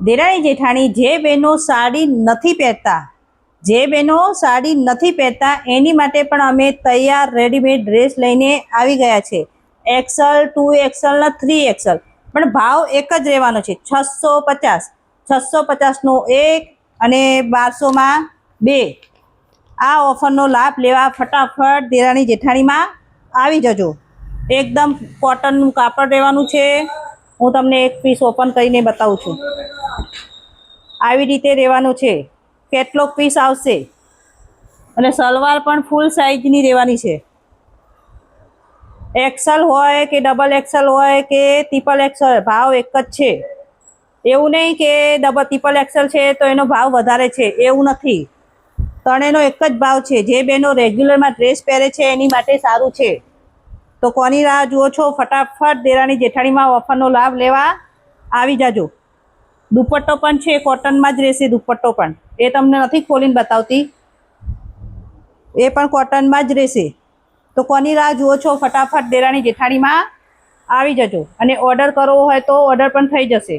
દેરાણી જેઠાણી જે બહેનો સાડી નથી પહેરતા, જે બહેનો સાડી નથી પહેરતા એની માટે પણ અમે તૈયાર રેડીમેડ ડ્રેસ લઈને આવી ગયા છે. XL 2XL ને 3XL, પણ ભાવ એક જ રહેવાનો છે 650. 650નો એક અને 1200માં બે. આ ઓફરનો લાભ લેવા ફટાફટ દેરાણી જેઠાણીમાં આવી જજો. એકદમ કોટનનું કાપડ રહેવાનું છે. હું તમને એક પીસ ઓપન કરીને બતાવું છું. આવી રીતે રહેવાનું છે. કેટલોક પીસ આવશે અને સલવાર પણ ફૂલ સાઇઝની રહેવાની છે. XL હોય કે XXL હોય કે XXL, ભાવ એક જ છે. એવું નહીં કે XXL છે તો એનો ભાવ વધારે છે, એવું નથી. ત્રણેયનો એક જ ભાવ છે. જે બહેનો રેગ્યુલરમાં ડ્રેસ પહેરે છે એની માટે સારું છે. તો કોની રાહ જુઓ છો? ફટાફટ દેરાણી જેઠાણીમાં ઓફરનો લાભ લેવા આવી જાજો. દુપટ્ટો પણ છે, કોટનમાં જ રહેશે. દુપટ્ટો પણ એ તમને નથી ખોલીને બતાવતી, એ પણ કોટનમાં જ રહેશે. તો કોની રાહ જુઓ છો? ફટાફટ દેરાણી જેઠાણીમાં આવી જજો. અને ઓર્ડર કરવો હોય તો ઓર્ડર પણ થઈ જશે.